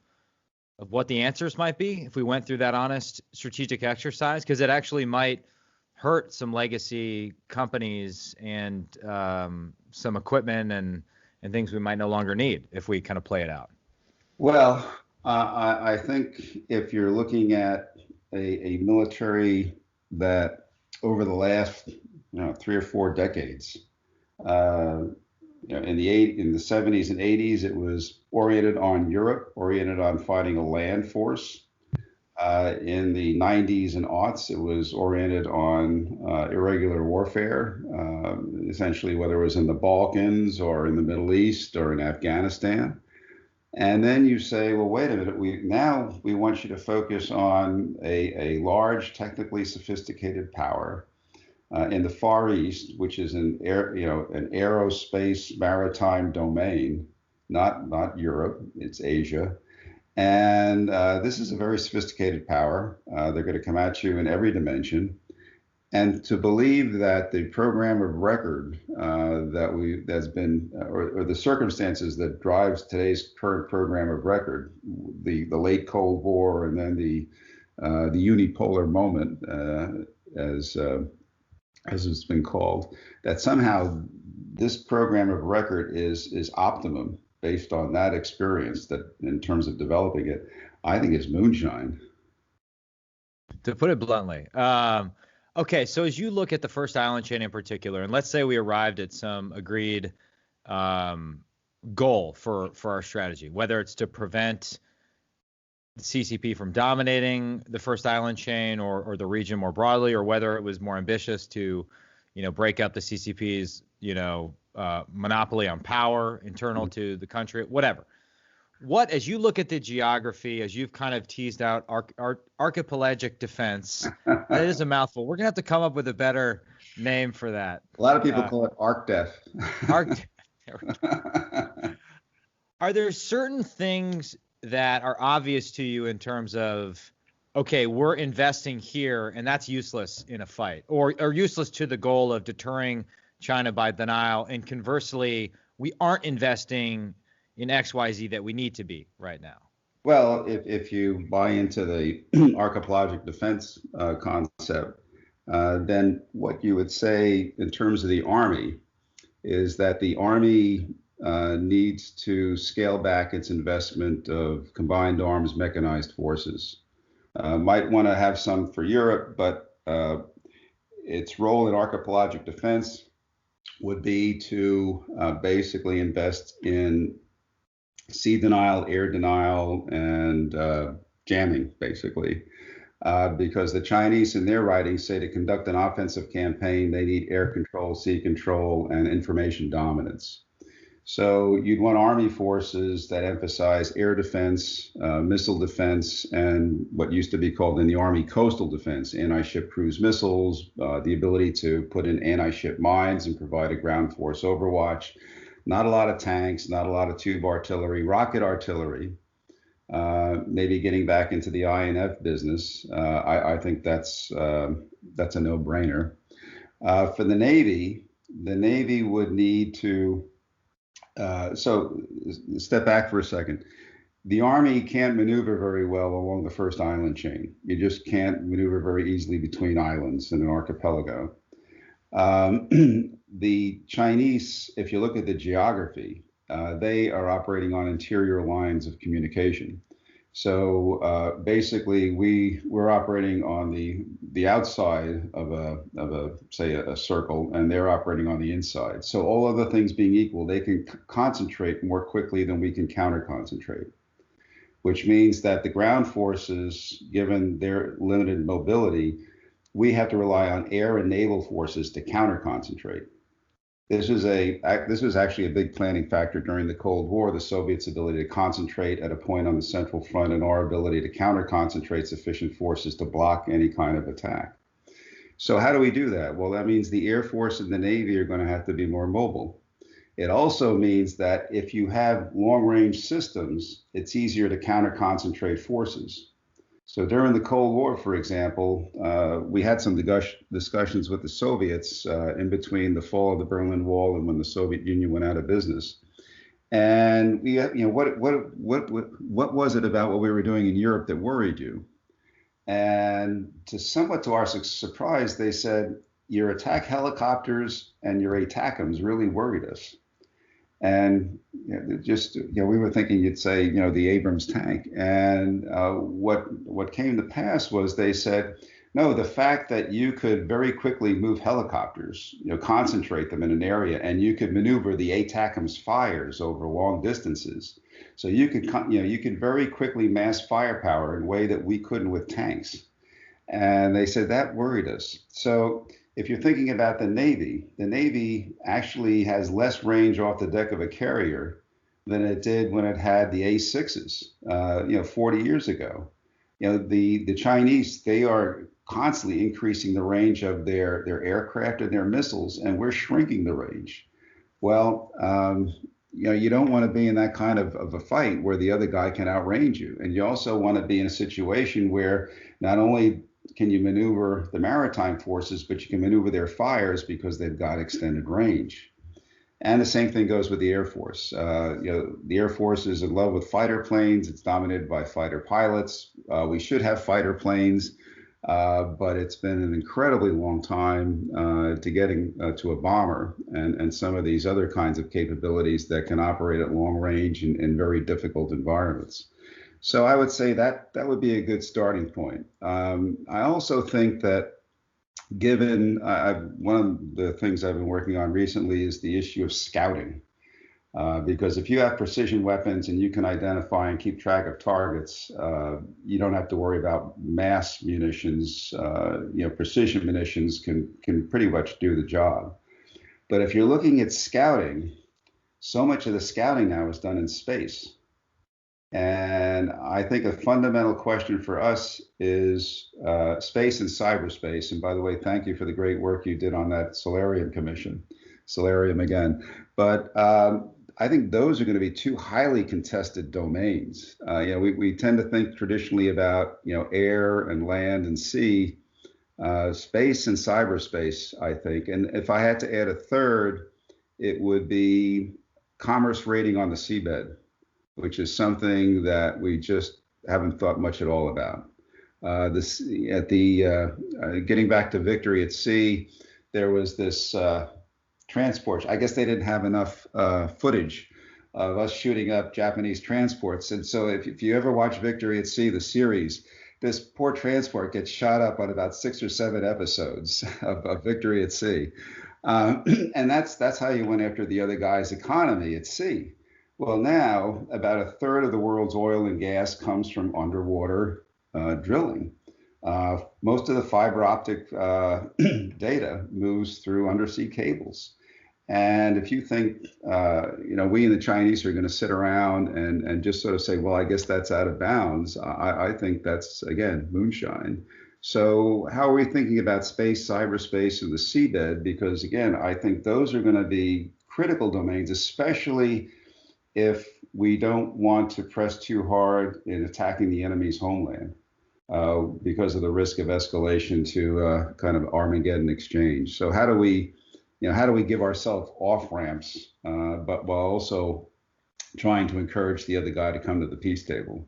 what the answers might be if we went through that honest strategic exercise? Because it actually might hurt some legacy companies and some equipment and things we might no longer need if we kind of play it out. Well, I think if you're looking at a military that over the last 3 or 4 decades, in the 70s and 80s, it was oriented on Europe, oriented on fighting a land force. In the 90s and aughts, it was oriented on irregular warfare, essentially whether it was in the Balkans or in the Middle East or in Afghanistan. And then you say, well, wait a minute, we want you to focus on a large, technically sophisticated power in the Far East, which is an aerospace maritime domain, not Europe, it's Asia. And this is a very sophisticated power. They're going to come at you in every dimension. And to believe that the program of record that's been, or the circumstances that drives today's current program of record, the late Cold War, and then the unipolar moment, as it's been called, that somehow this program of record is optimum based on that experience, that in terms of developing it, I think is moonshine. To put it bluntly. Okay, so as you look at the first island chain in particular, and let's say we arrived at some agreed goal for our strategy, whether it's to prevent the CCP from dominating the first island chain or the region more broadly, or whether it was more ambitious to, break up the CCP's, monopoly on power internal to the country, whatever. What, as you look at the geography, as you've kind of teased out archipelagic defense, that is a mouthful. We're going to have to come up with a better name for that. A lot of people call it ArcDef. Are there certain things that are obvious to you in terms of, okay, we're investing here and that's useless in a fight, or useless to the goal of deterring China by denial, and conversely, we aren't investing in XYZ that we need to be right now? Well, if you buy into the archipelagic defense concept, then what you would say in terms of the Army is that the Army needs to scale back its investment of combined arms mechanized forces. Might want to have some for Europe, but its role in archipelagic defense would be to basically invest in sea denial, air denial, and jamming, basically. Because the Chinese, in their writings, say to conduct an offensive campaign, they need air control, sea control, and information dominance. So you'd want Army forces that emphasize air defense, missile defense, and what used to be called in the Army coastal defense, anti-ship cruise missiles, the ability to put in anti-ship mines and provide a ground force overwatch. Not a lot of tanks, not a lot of tube artillery, rocket artillery, maybe getting back into the INF business. I think that's a no-brainer. For the Navy would need to, so step back for a second. The Army can't maneuver very well along the first island chain. You just can't maneuver very easily between islands in an archipelago. The Chinese, if you look at the geography, they are operating on interior lines of communication. So basically, we're operating on the outside of a circle, and they're operating on the inside. So all other things being equal, they can concentrate more quickly than we can counter concentrate, which means that the ground forces, given their limited mobility, we have to rely on air and naval forces to counter concentrate. This was actually a big planning factor during the Cold War, the Soviets' ability to concentrate at a point on the Central Front and our ability to counter concentrate sufficient forces to block any kind of attack. So how do we do that? Well, that means the Air Force and the Navy are going to have to be more mobile. It also means that if you have long-range systems, it's easier to counter concentrate forces. So during the Cold War, for example, we had some discussions with the Soviets in between the fall of the Berlin Wall and when the Soviet Union went out of business. And what was it about what we were doing in Europe that worried you? And somewhat to our surprise, they said your attack helicopters and your ATACMs really worried us. And we were thinking you'd say, the Abrams tank. And what came to pass was they said, no, the fact that you could very quickly move helicopters, concentrate them in an area, and you could maneuver the ATACMS fires over long distances. So you could very quickly mass firepower in a way that we couldn't with tanks. And they said that worried us. So if you're thinking about the Navy actually has less range off the deck of a carrier than it did when it had the A6s, 40 years ago. The Chinese, they are constantly increasing the range of their aircraft and their missiles, and we're shrinking the range. Well, you don't want to be in that kind of a fight where the other guy can outrange you. And you also want to be in a situation where not only can you maneuver the maritime forces, but you can maneuver their fires because they've got extended range. And the same thing goes with the Air Force. The Air Force is in love with fighter planes. It's dominated by fighter pilots. We should have fighter planes, but it's been an incredibly long time to getting to a bomber and some of these other kinds of capabilities that can operate at long range in very difficult environments. So I would say that would be a good starting point. I also think that given one of the things I've been working on recently is the issue of scouting, because if you have precision weapons and you can identify and keep track of targets, you don't have to worry about mass munitions. Precision munitions can pretty much do the job. But if you're looking at scouting, so much of the scouting now is done in space. And I think a fundamental question for us is space and cyberspace. And by the way, thank you for the great work you did on that Solarium Commission, Solarium again. But I think those are going to be two highly contested domains. We tend to think traditionally about air and land and sea, space and cyberspace, I think. And if I had to add a third, it would be commerce rating on the seabed, which is something that we just haven't thought much at all about. Getting back to victory at sea, there was this transport. I guess they didn't have enough footage of us shooting up Japanese transports. And so if you ever watch Victory at Sea, the series, this poor transport gets shot up on about 6 or 7 episodes of Victory at Sea. And that's how you went after the other guy's economy at sea. Well, now about a third of the world's oil and gas comes from underwater drilling. Most of the fiber optic data moves through undersea cables. And if you think, we and the Chinese are going to sit around and just sort of say, well, I guess that's out of bounds, I think that's, again, moonshine. So how are we thinking about space, cyberspace, and the seabed? Because, again, I think those are going to be critical domains, especially if we don't want to press too hard in attacking the enemy's homeland because of the risk of escalation to kind of Armageddon exchange. So how do we give ourselves off ramps, but while also trying to encourage the other guy to come to the peace table?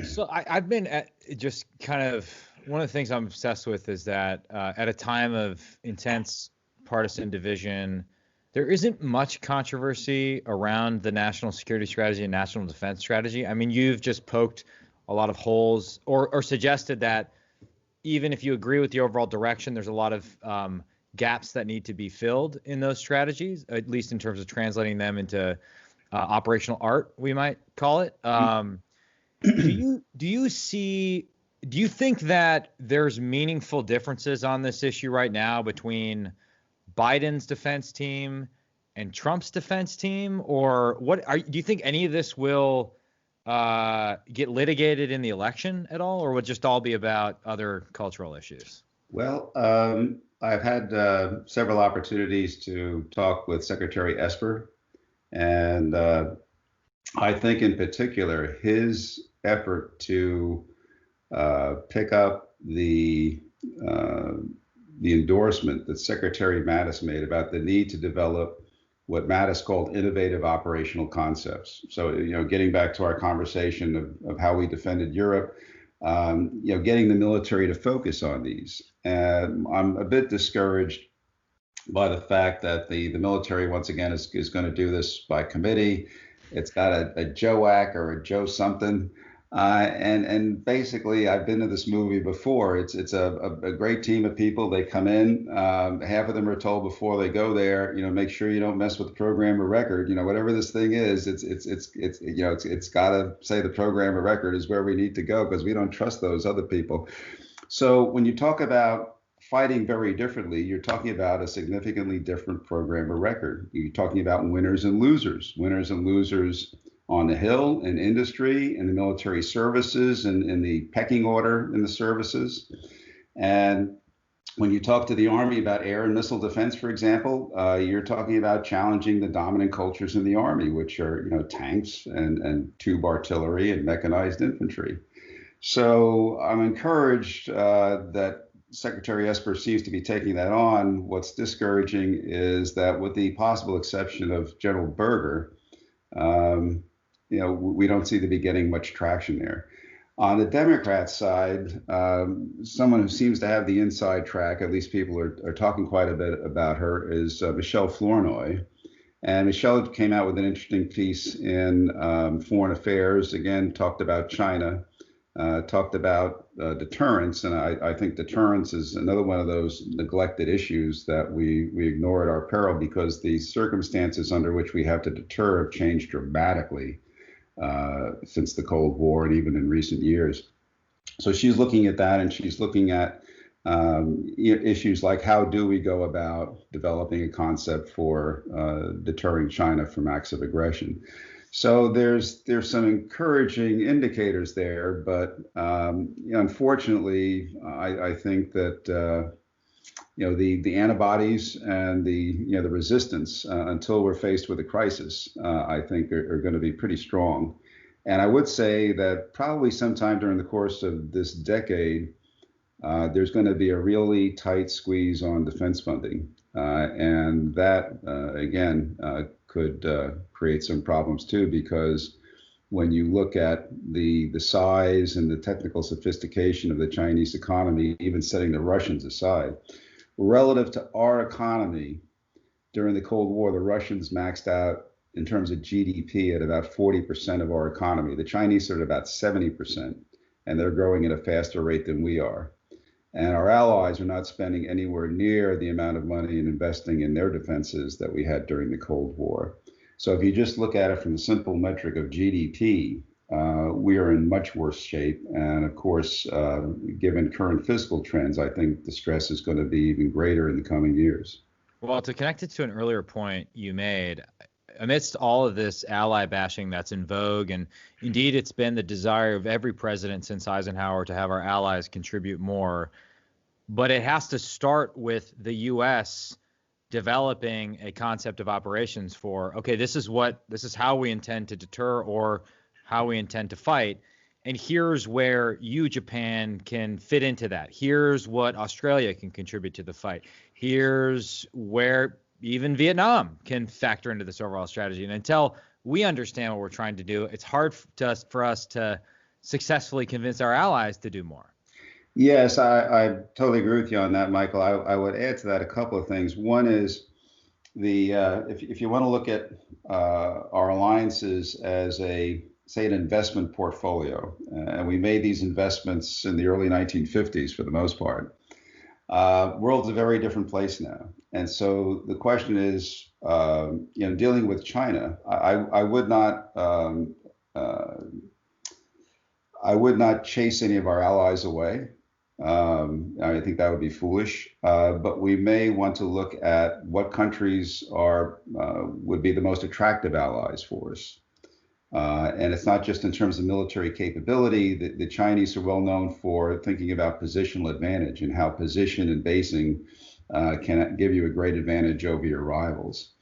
So I've been just kind of one of the things I'm obsessed with is that at a time of intense partisan division, there isn't much controversy around the national security strategy and national defense strategy. I mean, you've just poked a lot of holes or suggested that even if you agree with the overall direction, there's a lot of gaps that need to be filled in those strategies, at least in terms of translating them into operational art, we might call it. Do you think that there's meaningful differences on this issue right now between Biden's defense team and Trump's defense team, or do you think any of this will get litigated in the election at all, or would it just all be about other cultural issues? Well, I've had several opportunities to talk with Secretary Esper, and I think in particular his effort to pick up the endorsement that Secretary Mattis made about the need to develop what Mattis called innovative operational concepts. So, getting back to our conversation of how we defended Europe, getting the military to focus on these. And I'm a bit discouraged by the fact that the military, once again, is going to do this by committee. It's got a JOAC or a Joe something. And basically, I've been to this movie before. It's a great team of people. They come in. Half of them are told before they go there, make sure you don't mess with the program or record. Whatever this thing is, it's got to say the program or record is where we need to go because we don't trust those other people. So when you talk about fighting very differently, you're talking about a significantly different program or record. You're talking about winners and losers on the Hill, in industry, in the military services, and in the pecking order in the services. And when you talk to the Army about air and missile defense, for example, you're talking about challenging the dominant cultures in the Army, which are, tanks and tube artillery and mechanized infantry. So I'm encouraged that Secretary Esper seems to be taking that on. What's discouraging is that, with the possible exception of General Berger, we don't seem to be getting much traction there. On the Democrat side, someone who seems to have the inside track, at least people are talking quite a bit about her, is Michelle Flournoy. And Michelle came out with an interesting piece in Foreign Affairs, again, talked about China, talked about deterrence. And I think deterrence is another one of those neglected issues that we ignore at our peril, because the circumstances under which we have to deter have changed dramatically since the Cold War and even in recent years. So she's looking at that, and she's looking at issues like, how do we go about developing a concept for deterring China from acts of aggression. So there's some encouraging indicators there, but unfortunately, I think that the antibodies and the resistance until we're faced with a crisis, I think are going to be pretty strong. And I would say that probably sometime during the course of this decade, there's going to be a really tight squeeze on defense funding, and that again could create some problems too, because when you look at the size and the technical sophistication of the Chinese economy, even setting the Russians aside, relative to our economy during the Cold War, the Russians maxed out in terms of GDP at about 40% of our economy. The Chinese are at about 70%, and they're growing at a faster rate than we are. And our allies are not spending anywhere near the amount of money and investing in their defenses that we had during the Cold War. So if you just look at it from the simple metric of GDP, we are in much worse shape. And of course, given current fiscal trends, I think the stress is going to be even greater in the coming years. Well, to connect it to an earlier point you made, amidst all of this ally bashing that's in vogue, and indeed it's been the desire of every president since Eisenhower to have our allies contribute more, but it has to start with the U.S. developing a concept of operations for, okay, this is how we intend to deter or how we intend to fight. And here's where you, Japan, can fit into that. Here's what Australia can contribute to the fight. Here's where even Vietnam can factor into this overall strategy. And until we understand what we're trying to do, it's hard for us to successfully convince our allies to do more. Yes, I totally agree with you on that, Michael. I would add to that a couple of things. One is if you want to look at our alliances as an investment portfolio, and we made these investments in the early 1950s for the most part. World's a very different place now, and so the question is, dealing with China, I would not chase any of our allies away. I think that would be foolish, but we may want to look at what countries would be the most attractive allies for us. And it's not just in terms of military capability. The Chinese are well known for thinking about positional advantage and how position and basing can give you a great advantage over your rivals.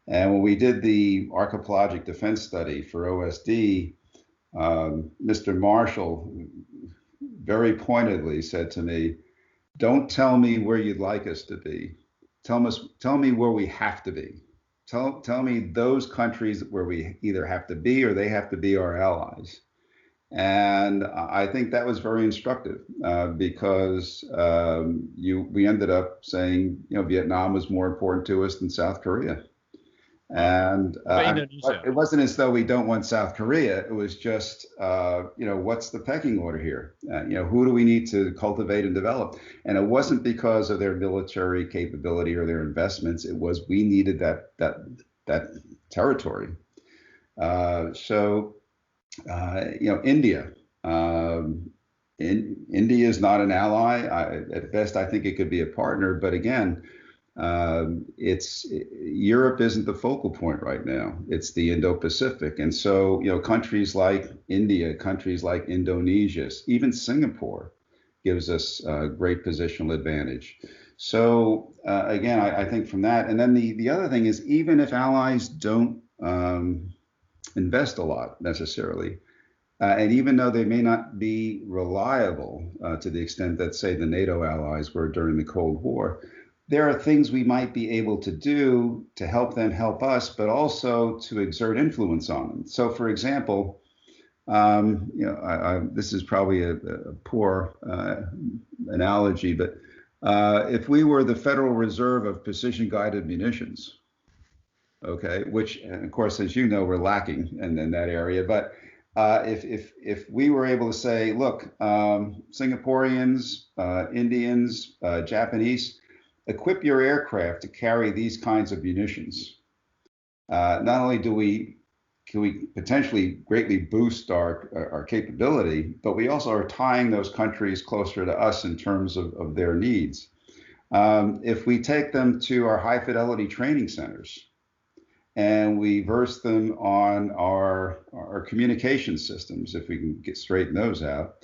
And when we did the archipelagic defense study for OSD, Mr. Marshall very pointedly said to me, "Don't tell me where you'd like us to be. Tell me where we have to be. Tell me those countries where we either have to be or they have to be our allies." And I think that was very instructive because we ended up saying, Vietnam was more important to us than South Korea. And it wasn't as though we don't want South Korea. It was just, what's the pecking order here? Who do we need to cultivate and develop? And it wasn't because of their military capability or their investments. It was we needed that territory. India. India is not an ally. At best, I think it could be a partner. But again, Europe isn't the focal point right now. It's the Indo-Pacific. And so, countries like India, countries like Indonesia, even Singapore, gives us great positional advantage. So again, I think from that, and then the other thing is, even if allies don't invest a lot necessarily, and even though they may not be reliable to the extent that, say, the NATO allies were during the Cold War, there are things we might be able to do to help them help us, but also to exert influence on them. So, for example, this is probably a poor analogy, but if we were the Federal Reserve of precision-guided munitions, okay, which, of course, as you know, we're lacking in that area, but if we were able to say, look, Singaporeans, Indians, Japanese, equip your aircraft to carry these kinds of munitions. Not only can we potentially greatly boost our capability, but we also are tying those countries closer to us in terms of their needs. If we take them to our high fidelity training centers, and we verse them on our communication systems, if we can straighten those out,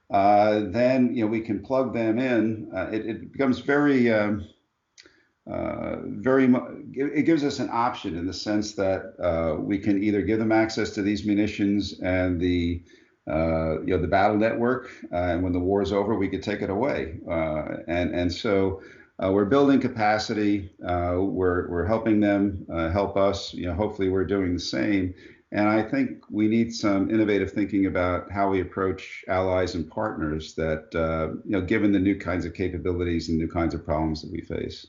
then we can plug them in. It becomes it gives us an option in the sense that we can either give them access to these munitions and the battle network, and when the war is over, we could take it away. So we're building capacity. We're helping them help us. Hopefully, we're doing the same. And I think we need some innovative thinking about how we approach allies and partners that, given the new kinds of capabilities and new kinds of problems that we face.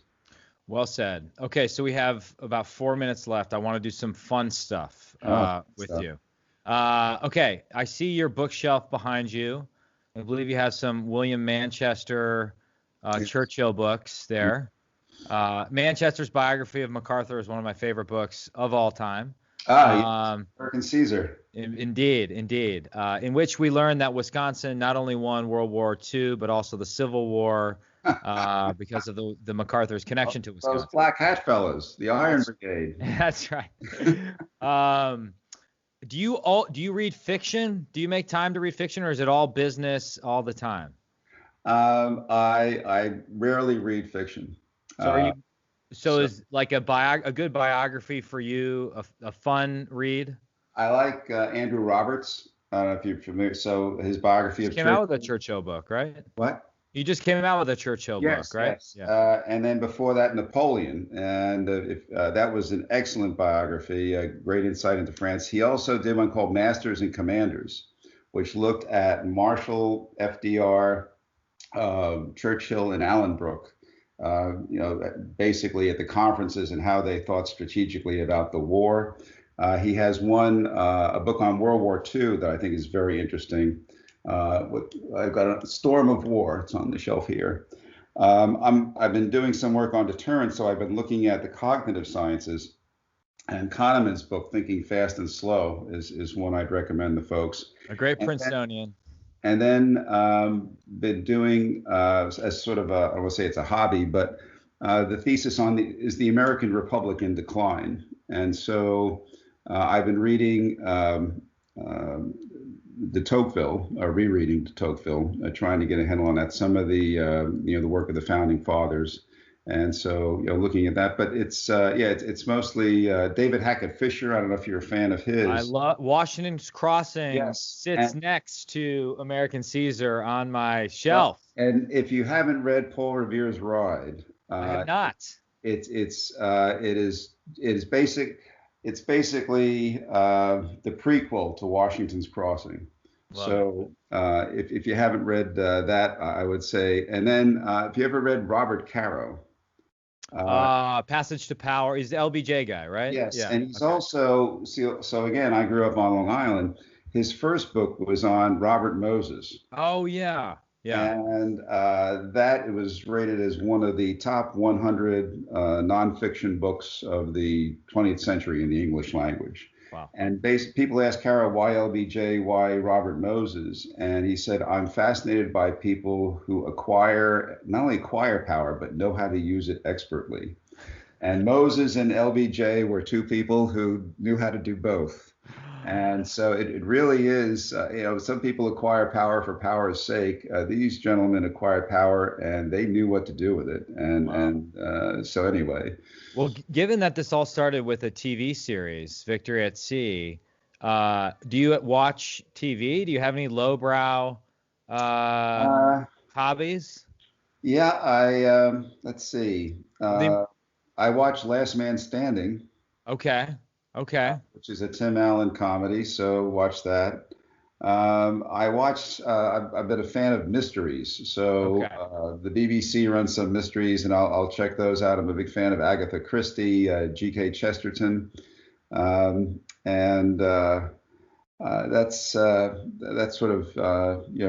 Well said. Okay, so we have about 4 minutes left. I want to do some fun stuff with you. Okay, I see your bookshelf behind you. I believe you have some William Manchester Churchill books there. Manchester's biography of MacArthur is one of my favorite books of all time. American Caesar. Indeed. In which we learn that Wisconsin not only won World War II, but also the Civil War because of the MacArthur's connection to Wisconsin. Those black hat fellows, the Iron Brigade. That's right. Do you read fiction? Do you make time to read fiction, or is it all business all the time? I rarely read fiction. So is like a good biography for you a fun read? I like Andrew Roberts. I don't know if you're familiar. So his biography of came out with a Churchill book, right? What? You just came out with a Churchill book, right? Yes. Yeah. And then before that, Napoleon, and that was an excellent biography, a great insight into France. He also did one called Masters and Commanders, which looked at Marshall, FDR, Churchill, and Allenbrook. Basically at the conferences and how they thought strategically about the war. He has a book on World War II that I think is very interesting. I've got a Storm of War. It's on the shelf here. I've been doing some work on deterrence, so I've been looking at the cognitive sciences. And Kahneman's book, Thinking Fast and Slow, is one I'd recommend to folks. A great Princetonian. And then been doing as sort of I won't say it's a hobby, but the thesis is the American Republic in decline. And so I've been reading de Tocqueville, rereading de Tocqueville, trying to get a handle on that. Some of the the work of the founding fathers, and so looking at that. But it's it's mostly David Hackett Fisher. I don't know if you're a fan of his. I love Washington's Crossing. Sits next to American Caesar on my shelf. And if you haven't read Paul Revere's Ride, I have not. It is basic. It's basically the prequel to Washington's Crossing. So if you haven't read that, I would say. And then if you ever read Robert Caro. Passage to Power. He's the LBJ guy, right? Yes. Yeah. And he's also, so again, I grew up on Long Island. His first book was on Robert Moses. Oh, yeah. Yeah. And that it was rated as one of the top 100 nonfiction books of the 20th century in the English language. Wow. And people ask Caro, why LBJ, why Robert Moses? And he said, I'm fascinated by people who not only acquire power, but know how to use it expertly. And Moses and LBJ were two people who knew how to do both. And so it really is, some people acquire power for power's sake. These gentlemen acquired power and they knew what to do with it. So anyway. Well, given that this all started with a TV series, Victory at Sea, do you watch TV? Do you have any lowbrow hobbies? Yeah, let's see. I watch Last Man Standing. Okay. Which is a Tim Allen comedy, so watch that. I've been a fan of mysteries, so the BBC runs some mysteries, and I'll check those out. I'm a big fan of Agatha Christie, G.K. Chesterton, and that's sort of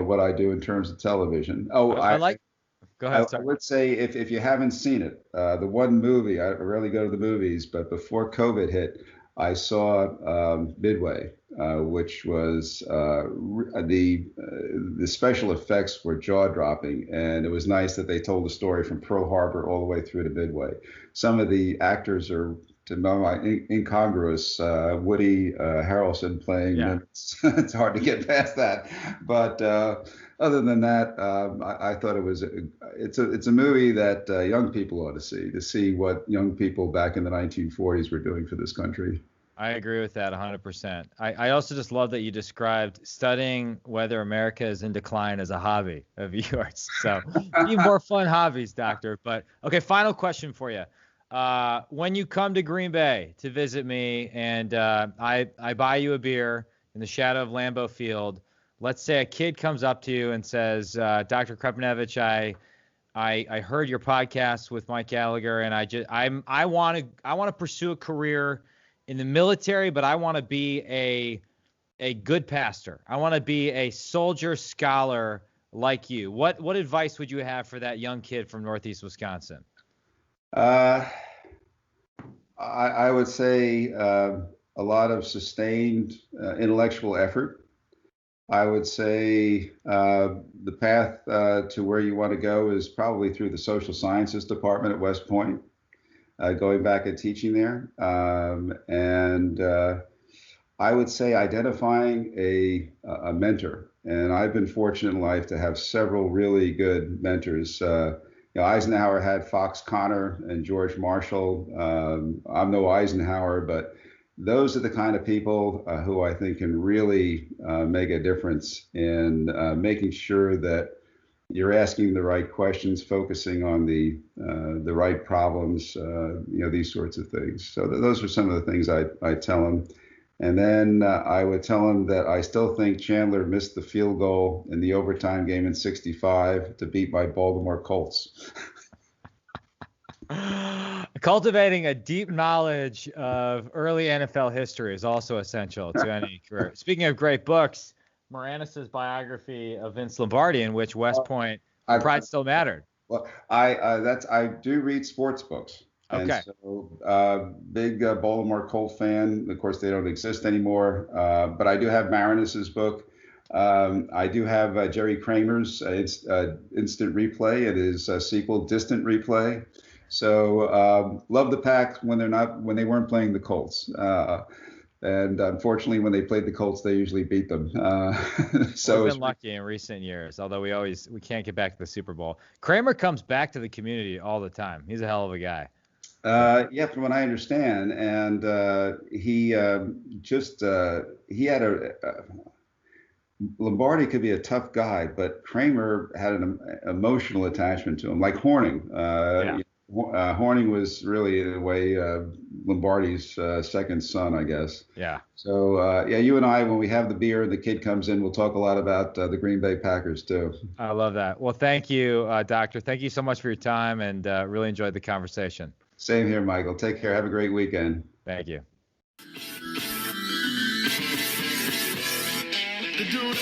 what I do in terms of television. Oh, Go ahead. I would say if you haven't seen it, the one movie, I rarely go to the movies, but before COVID hit, I saw Midway, which was the special effects were jaw-dropping, and it was nice that they told the story from Pearl Harbor all the way through to Midway. Some of the actors are, to my mind, incongruous. Woody Harrelson playing, it's hard to get past that. But other than that, I thought it's a movie that young people ought to see what young people back in the 1940s were doing for this country. I agree with that 100%. I also just love that you described studying whether America is in decline as a hobby of yours. So need more fun hobbies, Doctor. But okay, final question for you. When you come to Green Bay to visit me and I buy you a beer in the shadow of Lambeau Field, let's say a kid comes up to you and says, Dr. Krepinevich, I heard your podcast with Mike Gallagher, and I want to pursue a career in the military, but I want to be a good pastor. I want to be a soldier scholar like you. What advice would you have for that young kid from Northeast Wisconsin? I would say a lot of sustained intellectual effort. I would say the path to where you want to go is probably through the social sciences department at West Point, going back and teaching there. I would say identifying a mentor. And I've been fortunate in life to have several really good mentors. Eisenhower had Fox Connor and George Marshall. I'm no Eisenhower, but those are the kind of people who I think can really make a difference in making sure that you're asking the right questions, focusing on the right problems, these sorts of things. So those are some of the things I tell them. And then I would tell them that I still think Chandler missed the field goal in the overtime game in '65 to beat my Baltimore Colts. Cultivating a deep knowledge of early NFL history is also essential to any career. Speaking of great books, Moranis' biography of Vince Lombardi, in which West Point pride still mattered. Well, I do read sports books. Okay. And so, big Baltimore Colt fan. Of course, they don't exist anymore. But I do have Moranis' book. I do have Jerry Kramer's Instant Replay. It is a sequel, Distant Replay. So love the Pack when they weren't playing the Colts. And unfortunately, when they played the Colts, they usually beat them. So we've been lucky in recent years, although we can't get back to the Super Bowl. Kramer comes back to the community all the time. He's a hell of a guy. Yeah, from what I understand, and he had Lombardi could be a tough guy, but Kramer had an emotional attachment to him, like Horning. Horning was really, in a way, Lombardi's second son, I guess. Yeah. So, you and I, when we have the beer and the kid comes in, we'll talk a lot about the Green Bay Packers, too. I love that. Well, thank you, Doctor. Thank you so much for your time, and really enjoyed the conversation. Same here, Michael. Take care. Have a great weekend. Thank you. The dude